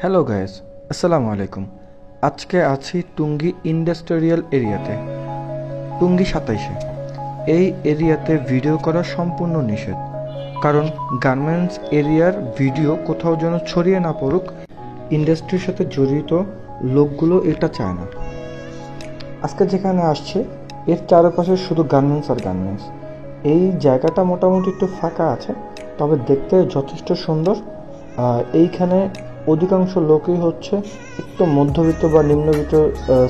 Hello guys, আসসালামু আলাইকুম। আজকে আছি টুঙ্গি ইন্ডাস্ট্রিয়াল এরিয়াতে, টুঙ্গি 27-এ। এই এরিয়াতে ভিডিও করা সম্পূর্ণ নিষেধ, কারণ গার্মেন্টস এরিয়ার ভিডিও কোথাও যেন ছড়িয়ে না পড়ুক। ইন্ডাস্ট্রির সাথে জড়িত লোকগুলো এটা চায় না। আজকে যেখানে আসছে এর চারপাশে শুধু গার্মেন্টস আর গার্মেন্টস। এই জায়গাটা মোটামুটি একটু ফাঁকা আছে, তবে দেখতে যথেষ্ট সুন্দর। এইখানে অধিকাংশ লোকই হচ্ছে একটু মধ্যবিত্ত বা নিম্নবিত্ত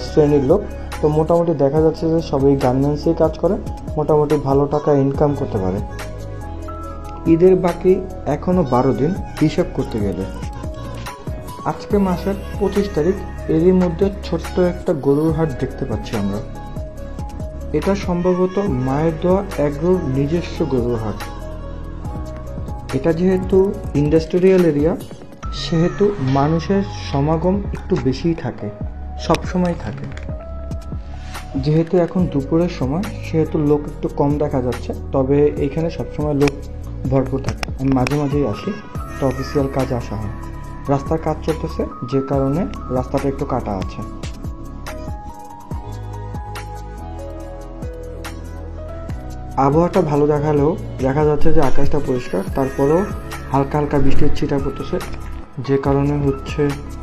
শ্রেণীর লোক। তো মোটামুটি দেখা যাচ্ছে যে সবাই গার্মেন্টসেই কাজ করে, মোটামুটি ভালো টাকা ইনকাম করতে পারে। ঈদের বাকি এখনও 12 দিন হিসাব করতে গেলে। আজকে মাসের 25 তারিখ, এরই মধ্যে ছোট্ট একটা গরুর হাট দেখতে পাচ্ছি আমরা। এটা সম্ভবত মায়ের দোয়া এগ্রোর নিজস্ব গরুর হাট। এটা যেহেতু ইন্ডাস্ট্রিয়াল এরিয়া, সেহেতু মানুষের সমাগম একটু বেশিই থাকে, সবসময় থাকে। যেহেতু এখন দুপুরের সময়, সেহেতু লোক একটু কম দেখা যাচ্ছে, তবে এইখানে সবসময় লোক ভরপুর থাকে। আমি মাঝে মাঝেই আসি, তো অফিসিয়াল কাজে আসা হয়। রাস্তার কাজ চলতেছে, যে কারণে রাস্তাটা একটু কাটা আছে। আবহাওয়াটা ভালো দেখালেও দেখা যাচ্ছে যে আকাশটা পরিষ্কার, তারপরেও হালকা হালকা বৃষ্টির ছিটা পড়তেছে, যে কারণে হচ্ছে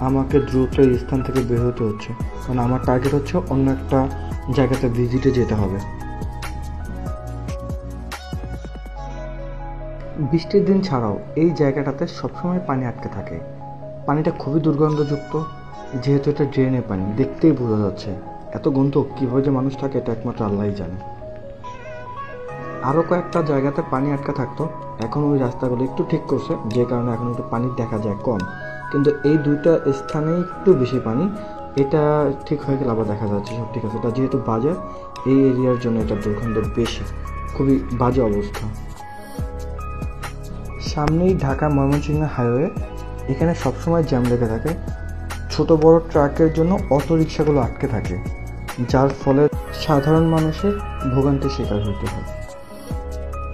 আমাকে দ্রুত এই স্থান থেকে বের হতে হচ্ছে, কারণ আমার টার্গেট হচ্ছে অন্য একটা জায়গাতে ভিজিটে যেতে হবে। বৃষ্টির দিন ছাড়াও এই জায়গাটাতে সবসময় পানি আটকে থাকে। পানিটা খুবই দুর্গন্ধযুক্ত, যেহেতু এটা ড্রেনের পানি, দেখতেই বোঝা যাচ্ছে। এত গন্ধ কীভাবে যে মানুষ থাকে এটা একমাত্র আল্লাহই জানে। আরও কয়েকটা জায়গাতে পানি আটকা থাকতো, এখন ওই রাস্তাগুলো একটু ঠিক করছে, যে কারণে এখন একটু পানি দেখা যায় কম। কিন্তু এই দুইটা স্থানে একটু বেশি পানি, এটা ঠিক হয়ে গেলে আবার দেখা যাচ্ছে সব ঠিক আছে। এটা যেহেতু বাজার, এই এরিয়ার জন্য এটা দুর্গন্ধ বেশি, খুবই বাজে অবস্থা। সামনেই ঢাকা ময়মনসিংহ হাইওয়ে, এখানে সবসময় জ্যাম লেগে থাকে। ছোট বড় ট্রাকের জন্য অটো রিক্সাগুলো আটকে থাকে, যার ফলে সাধারণ মানুষের ভোগান্তির শিকার হতে হয়।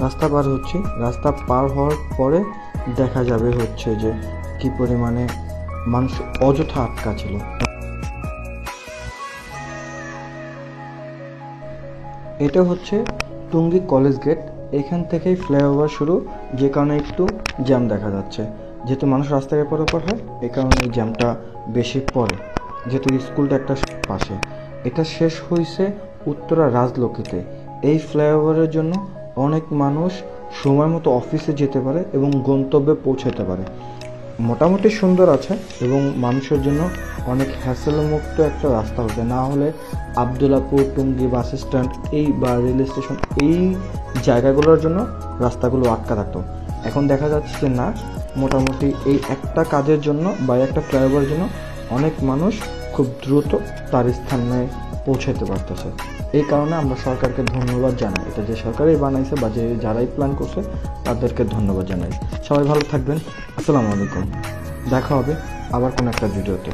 রাস্তা পার হচ্ছি, রাস্তা পার হওয়ার পরে দেখা যাবে হচ্ছে যে কি পরিমাণে মানুষ অযথা আটকা ছিল। এটা হচ্ছে টুঙ্গি কলেজ গেট, এখান থেকেই ফ্লাইওভার শুরু, যে কারণে একটু জ্যাম দেখা যাচ্ছে। যেহেতু মানুষ রাস্তায় পারাপার হয়, এই কারণে এই জ্যামটা বেশি পড়ে, যেহেতু স্কুলটা একটা পাশে। এটা শেষ হয়েছে উত্তরা রাজলক্ষ্মীতে। এই ফ্লাইওভারের জন্য অনেক মানুষ সময় মতো অফিসে যেতে পারে এবং গন্তব্যে পৌঁছাতে পারে। মোটামুটি সুন্দর আছে এবং মানুষের জন্য অনেক হ্যাসেলমুক্ত একটা রাস্তা হচ্ছে। না হলে আবদুল্লাপুর, টুঙ্গি বাস স্ট্যান্ড এই বা রেল স্টেশন, এই জায়গাগুলোর জন্য রাস্তাগুলো আটকা থাকতো। এখন দেখা যাচ্ছে যে না, মোটামুটি এই একটা কাজের জন্য বা একটা ফ্লাইওভারের জন্য অনেক মানুষ খুব দ্রুত তার স্থানে পৌঁছাতে পারতেছে। এই কারণে আমরা সরকারকে ধন্যবাদ জানাই। এটা যে সরকারই বানাইছে বা যে যারাই প্ল্যান করছে তাদেরকে ধন্যবাদ জানাই। সবাই ভালো থাকবেন। আসসালামু আলাইকুম। দেখা হবে আবার কোনো একটা ভিডিওতে।